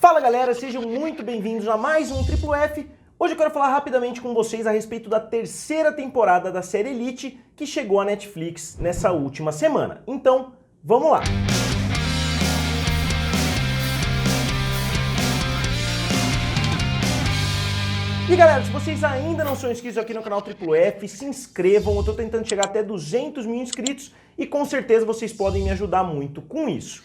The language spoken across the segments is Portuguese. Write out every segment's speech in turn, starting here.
Fala galera, sejam muito bem-vindos a mais um Triplo F. Hoje eu quero falar rapidamente com vocês a respeito da terceira temporada da série Elite que chegou à Netflix nessa última semana. Então, vamos lá! E galera, se vocês ainda não são inscritos aqui no canal Triplo F, se inscrevam, eu tô tentando chegar até 200 mil inscritos e com certeza vocês podem me ajudar muito com isso.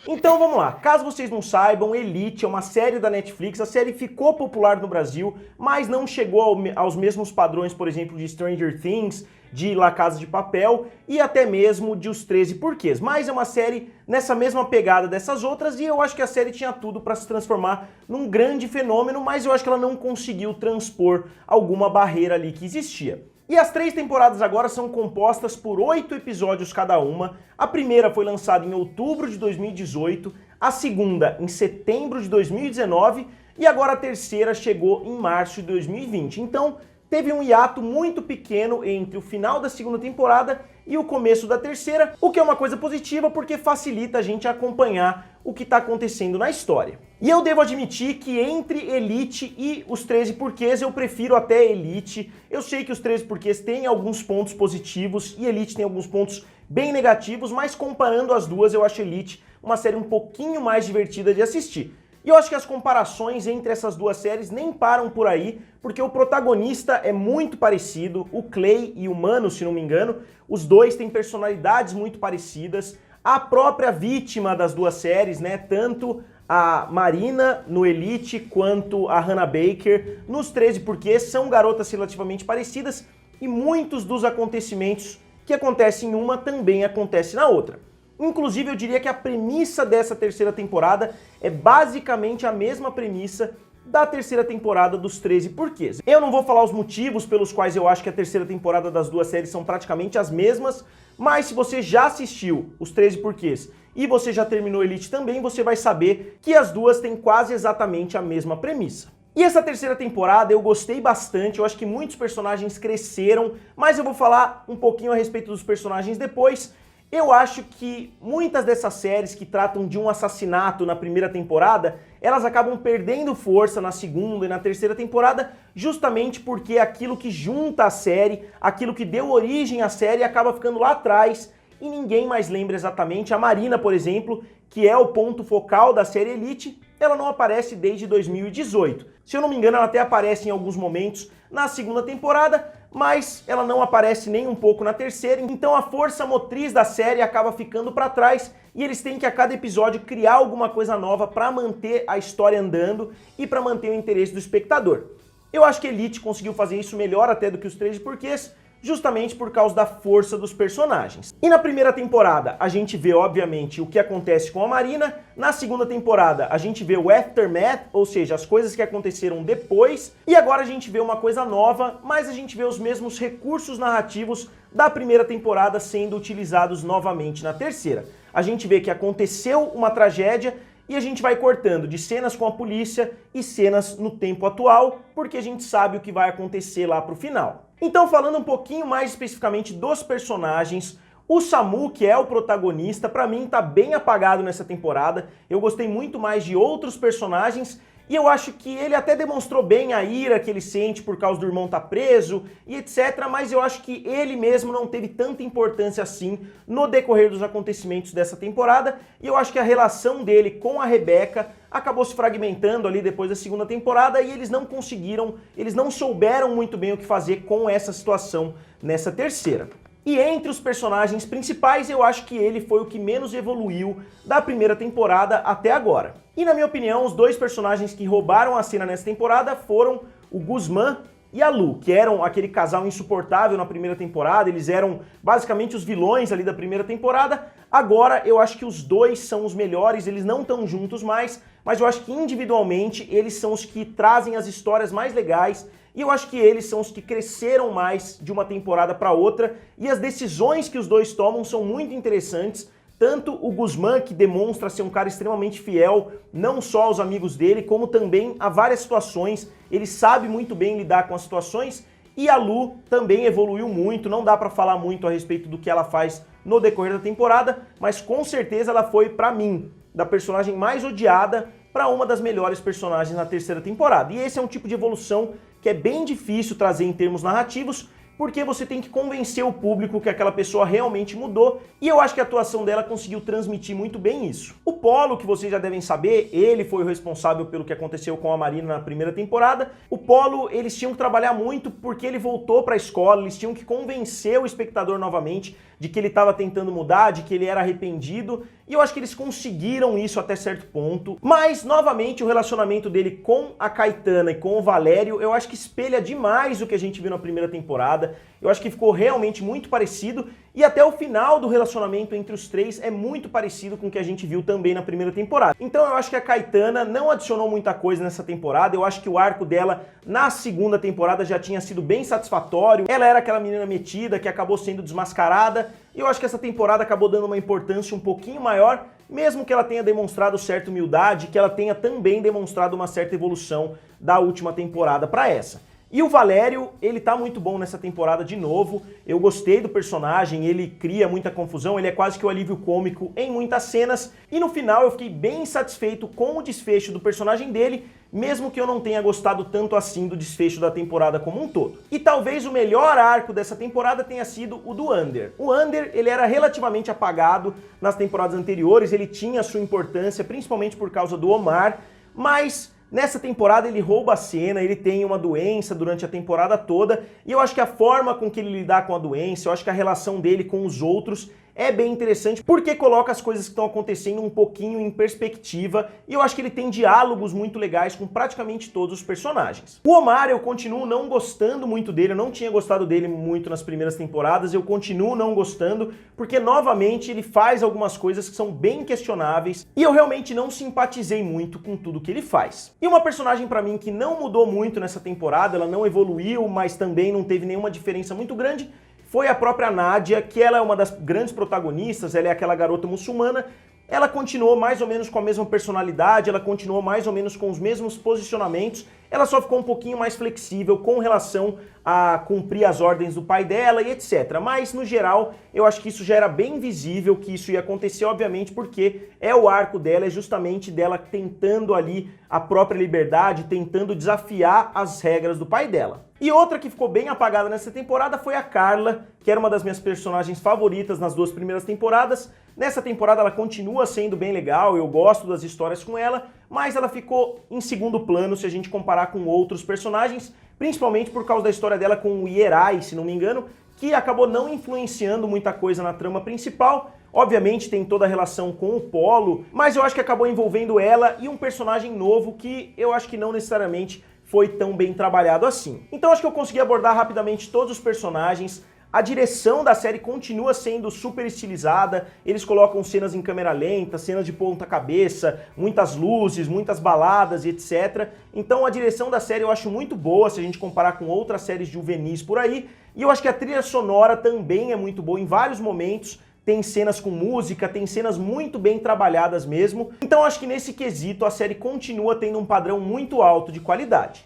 Então vamos lá, caso vocês não saibam, Elite é uma série da Netflix, a série ficou popular no Brasil, mas não chegou aos mesmos padrões, por exemplo, de Stranger Things, de La Casa de Papel e até mesmo de Os 13 Porquês. Mas é uma série nessa mesma pegada dessas outras e eu acho que a série tinha tudo para se transformar num grande fenômeno, mas eu acho que ela não conseguiu transpor alguma barreira ali que existia. E as 3 temporadas agora são compostas por 8 episódios cada uma. A primeira foi lançada em outubro de 2018, a segunda em setembro de 2019 e agora a terceira chegou em março de 2020. Então, teve um hiato muito pequeno entre o final da segunda temporada e o começo da terceira, o que é uma coisa positiva porque facilita a gente acompanhar o que está acontecendo na história. E eu devo admitir que entre Elite e Os 13 Porquês eu prefiro até Elite. Eu sei que Os 13 Porquês tem alguns pontos positivos e Elite tem alguns pontos bem negativos, mas comparando as duas eu acho Elite uma série um pouquinho mais divertida de assistir. E eu acho que as comparações entre essas duas séries nem param por aí, porque o protagonista é muito parecido, o Clay e o Mano, se não me engano, os dois têm personalidades muito parecidas, a própria vítima das duas séries, né, tanto a Marina no Elite quanto a Hannah Baker nos 13 Porquês são garotas relativamente parecidas e muitos dos acontecimentos que acontecem em uma também acontecem na outra. Inclusive, eu diria que a premissa dessa terceira temporada é basicamente a mesma premissa da terceira temporada dos 13 Porquês. Eu não vou falar os motivos pelos quais eu acho que a terceira temporada das duas séries são praticamente as mesmas, mas se você já assistiu os 13 Porquês e você já terminou Elite também, você vai saber que as duas têm quase exatamente a mesma premissa. E essa terceira temporada eu gostei bastante, eu acho que muitos personagens cresceram, mas eu vou falar um pouquinho a respeito dos personagens depois. Eu acho que muitas dessas séries que tratam de um assassinato na primeira temporada, elas acabam perdendo força na segunda e na terceira temporada, justamente porque aquilo que junta a série, aquilo que deu origem à série, acaba ficando lá atrás e ninguém mais lembra exatamente. A Marina, por exemplo, que é o ponto focal da série Elite, ela não aparece desde 2018. Se eu não me engano, ela até aparece em alguns momentos na segunda temporada, mas ela não aparece nem um pouco na terceira, então a força motriz da série acaba ficando para trás e eles têm que a cada episódio criar alguma coisa nova para manter a história andando e para manter o interesse do espectador. Eu acho que Elite conseguiu fazer isso melhor até do que Os 13 Porquês, justamente por causa da força dos personagens. E na primeira temporada a gente vê, obviamente, o que acontece com a Marina, na segunda temporada a gente vê o aftermath, ou seja, as coisas que aconteceram depois, e agora a gente vê uma coisa nova, mas a gente vê os mesmos recursos narrativos da primeira temporada sendo utilizados novamente na terceira. A gente vê que aconteceu uma tragédia e a gente vai cortando de cenas com a polícia e cenas no tempo atual, porque a gente sabe o que vai acontecer lá pro final. Então, falando um pouquinho mais especificamente dos personagens, o Samu, que é o protagonista, pra mim tá bem apagado nessa temporada. Eu gostei muito mais de outros personagens e eu acho que ele até demonstrou bem a ira que ele sente por causa do irmão estar preso e etc, mas eu acho que ele mesmo não teve tanta importância assim no decorrer dos acontecimentos dessa temporada e eu acho que a relação dele com a Rebecca acabou se fragmentando ali depois da segunda temporada e eles não souberam muito bem o que fazer com essa situação nessa terceira. E entre os personagens principais, eu acho que ele foi o que menos evoluiu da primeira temporada até agora. E na minha opinião, os dois personagens que roubaram a cena nessa temporada foram o Guzmán e a Lu, que eram aquele casal insuportável na primeira temporada, eles eram basicamente os vilões ali da primeira temporada. Agora eu acho que os dois são os melhores, eles não estão juntos mais, mas eu acho que individualmente eles são os que trazem as histórias mais legais e eu acho que eles são os que cresceram mais de uma temporada para outra e as decisões que os dois tomam são muito interessantes. Tanto o Guzmán, que demonstra ser um cara extremamente fiel, não só aos amigos dele, como também a várias situações, ele sabe muito bem lidar com as situações, e a Lu também evoluiu muito, não dá pra falar muito a respeito do que ela faz no decorrer da temporada, mas com certeza ela foi, pra mim, da personagem mais odiada para uma das melhores personagens na terceira temporada. E esse é um tipo de evolução que é bem difícil trazer em termos narrativos, porque você tem que convencer o público que aquela pessoa realmente mudou, e eu acho que a atuação dela conseguiu transmitir muito bem isso. O Polo, que vocês já devem saber, ele foi o responsável pelo que aconteceu com a Marina na primeira temporada. O Polo, eles tinham que trabalhar muito porque ele voltou para a escola, eles tinham que convencer o espectador novamente de que ele estava tentando mudar, de que ele era arrependido, e eu acho que eles conseguiram isso até certo ponto. Mas, novamente, o relacionamento dele com a Caetana e com o Valério, eu acho que espelha demais o que a gente viu na primeira temporada. Eu acho que ficou realmente muito parecido, e até o final do relacionamento entre os três é muito parecido com o que a gente viu também na primeira temporada. Então eu acho que a Caetana não adicionou muita coisa nessa temporada, eu acho que o arco dela na segunda temporada já tinha sido bem satisfatório. Ela era aquela menina metida que acabou sendo desmascarada, e eu acho que essa temporada acabou dando uma importância um pouquinho maior, mesmo que ela tenha demonstrado certa humildade, que ela tenha também demonstrado uma certa evolução da última temporada para essa. E o Valério, ele tá muito bom nessa temporada de novo, eu gostei do personagem, ele cria muita confusão, ele é quase que o alívio cômico em muitas cenas, e no final eu fiquei bem satisfeito com o desfecho do personagem dele, mesmo que eu não tenha gostado tanto assim do desfecho da temporada como um todo. E talvez o melhor arco dessa temporada tenha sido o do Ander. O Ander, ele era relativamente apagado nas temporadas anteriores, ele tinha sua importância, principalmente por causa do Omar, mas nessa temporada ele rouba a cena, ele tem uma doença durante a temporada toda, e eu acho que a forma com que ele lidar com a doença, eu acho que a relação dele com os outros é bem interessante, porque coloca as coisas que estão acontecendo um pouquinho em perspectiva, e eu acho que ele tem diálogos muito legais com praticamente todos os personagens. O Omar, eu continuo não gostando muito dele, eu não tinha gostado dele muito nas primeiras temporadas, eu continuo não gostando, porque novamente ele faz algumas coisas que são bem questionáveis, e eu realmente não simpatizei muito com tudo que ele faz. E uma personagem pra mim que não mudou muito nessa temporada, ela não evoluiu, mas também não teve nenhuma diferença muito grande, foi a própria Nádia, que ela é uma das grandes protagonistas, ela é aquela garota muçulmana. Ela continuou mais ou menos com a mesma personalidade, ela continuou mais ou menos com os mesmos posicionamentos, ela só ficou um pouquinho mais flexível com relação a cumprir as ordens do pai dela e etc. Mas, no geral, eu acho que isso já era bem visível que isso ia acontecer, obviamente, porque é o arco dela, é justamente dela tentando ali a própria liberdade, tentando desafiar as regras do pai dela. E outra que ficou bem apagada nessa temporada foi a Carla, que era uma das minhas personagens favoritas nas duas primeiras temporadas. Nessa temporada ela continua sendo bem legal, eu gosto das histórias com ela, mas ela ficou em segundo plano se a gente comparar com outros personagens, principalmente por causa da história dela com o Yeray, se não me engano, que acabou não influenciando muita coisa na trama principal. Obviamente tem toda a relação com o Polo, mas eu acho que acabou envolvendo ela e um personagem novo que eu acho que não necessariamente foi tão bem trabalhado assim. Então acho que eu consegui abordar rapidamente todos os personagens. A direção da série continua sendo super estilizada, eles colocam cenas em câmera lenta, cenas de ponta cabeça, muitas luzes, muitas baladas e etc. Então a direção da série eu acho muito boa se a gente comparar com outras séries juvenis por aí, e eu acho que a trilha sonora também é muito boa em vários momentos. Tem cenas com música, tem cenas muito bem trabalhadas mesmo. Então acho que nesse quesito a série continua tendo um padrão muito alto de qualidade.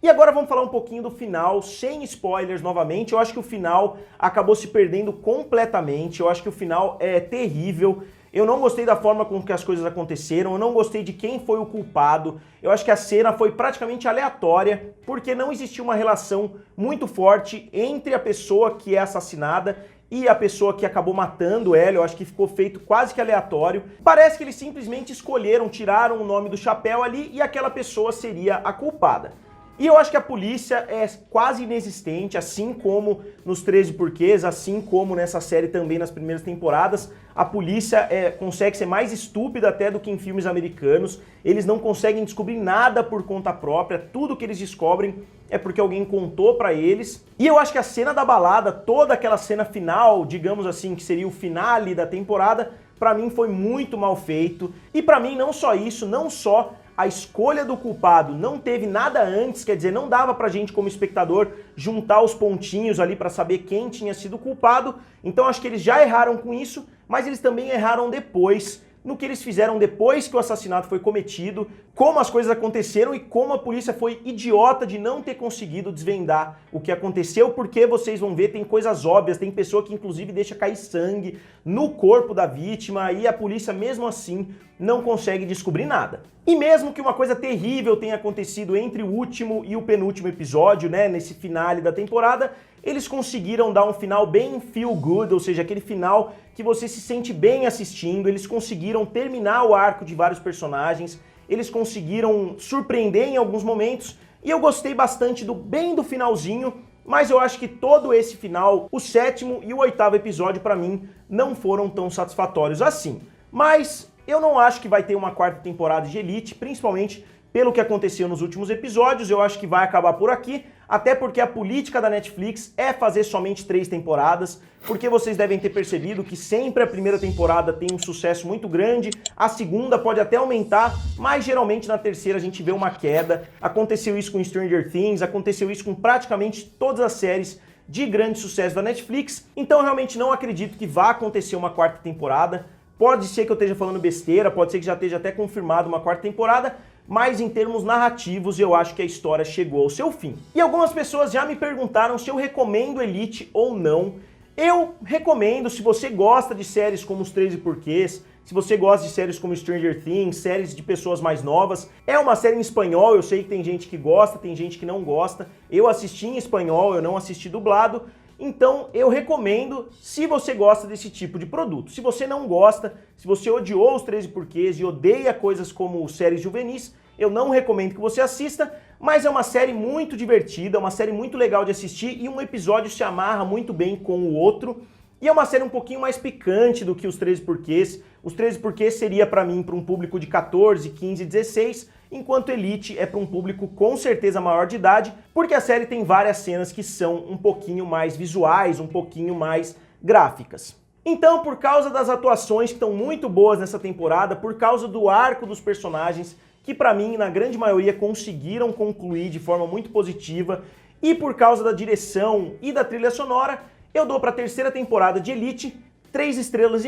E agora vamos falar um pouquinho do final, sem spoilers novamente. Eu acho que o final acabou se perdendo completamente, eu acho que o final é terrível. Eu não gostei da forma com que as coisas aconteceram, eu não gostei de quem foi o culpado. Eu acho que a cena foi praticamente aleatória, porque não existia uma relação muito forte entre a pessoa que é assassinada e a pessoa que acabou matando ela. Eu acho que ficou feito quase que aleatório. Parece que eles simplesmente escolheram, tiraram o nome do chapéu ali e aquela pessoa seria a culpada. E eu acho que a polícia é quase inexistente, assim como nos 13 Porquês, assim como nessa série também nas primeiras temporadas. A polícia consegue ser mais estúpida até do que em filmes americanos. Eles não conseguem descobrir nada por conta própria, tudo que eles descobrem é porque alguém contou pra eles. E eu acho que a cena da balada, toda aquela cena final, digamos assim, que seria o finale da temporada, pra mim foi muito mal feito. E pra mim não só isso, não só a escolha do culpado não teve nada antes, quer dizer, não dava pra gente como espectador juntar os pontinhos ali pra saber quem tinha sido culpado. Então acho que eles já erraram com isso, mas eles também erraram depois, no que eles fizeram depois que o assassinato foi cometido, como as coisas aconteceram e como a polícia foi idiota de não ter conseguido desvendar o que aconteceu, porque vocês vão ver, tem coisas óbvias, tem pessoa que inclusive deixa cair sangue no corpo da vítima e a polícia mesmo assim não consegue descobrir nada. E mesmo que uma coisa terrível tenha acontecido entre o último e o penúltimo episódio, né, nesse finale da temporada, eles conseguiram dar um final bem feel good, ou seja, aquele final que você se sente bem assistindo, eles conseguiram terminar o arco de vários personagens, eles conseguiram surpreender em alguns momentos, e eu gostei bastante do finalzinho, mas eu acho que todo esse final, o 7º e o 8º episódio, pra mim, não foram tão satisfatórios assim. Mas eu não acho que vai ter uma 4ª temporada de Elite, principalmente pelo que aconteceu nos últimos episódios, eu acho que vai acabar por aqui, até porque a política da Netflix é fazer somente 3 temporadas, porque vocês devem ter percebido que sempre a primeira temporada tem um sucesso muito grande, a segunda pode até aumentar, mas geralmente na terceira a gente vê uma queda. Aconteceu isso com Stranger Things, aconteceu isso com praticamente todas as séries de grande sucesso da Netflix, então eu realmente não acredito que vá acontecer uma 4ª temporada. Pode ser que eu esteja falando besteira, pode ser que já esteja até confirmado uma 4ª temporada, mas em termos narrativos eu acho que a história chegou ao seu fim. E algumas pessoas já me perguntaram se eu recomendo Elite ou não. Eu recomendo, se você gosta de séries como Os 13 Porquês, se você gosta de séries como Stranger Things, séries de pessoas mais novas. É uma série em espanhol, eu sei que tem gente que gosta, tem gente que não gosta. Eu assisti em espanhol, eu não assisti dublado. Então eu recomendo se você gosta desse tipo de produto. Se você não gosta, se você odiou Os 13 Porquês e odeia coisas como séries juvenis, eu não recomendo que você assista, mas é uma série muito divertida, uma série muito legal de assistir e um episódio se amarra muito bem com o outro. E é uma série um pouquinho mais picante do que Os 13 Porquês. Os 13 Porquês seria para mim para um público de 14, 15, 16, enquanto Elite é para um público com certeza maior de idade, porque a série tem várias cenas que são um pouquinho mais visuais, um pouquinho mais gráficas. Então, por causa das atuações que estão muito boas nessa temporada, por causa do arco dos personagens, que pra mim, na grande maioria, conseguiram concluir de forma muito positiva, e por causa da direção e da trilha sonora, eu dou pra 3ª temporada de Elite 3,5 estrelas.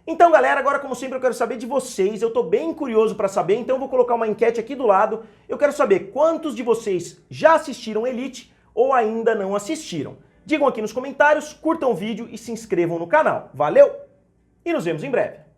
Então, galera, agora como sempre eu quero saber de vocês, eu tô bem curioso pra saber, então eu vou colocar uma enquete aqui do lado. Eu quero saber quantos de vocês já assistiram Elite ou ainda não assistiram. Digam aqui nos comentários, curtam o vídeo e se inscrevam no canal. Valeu e nos vemos em breve!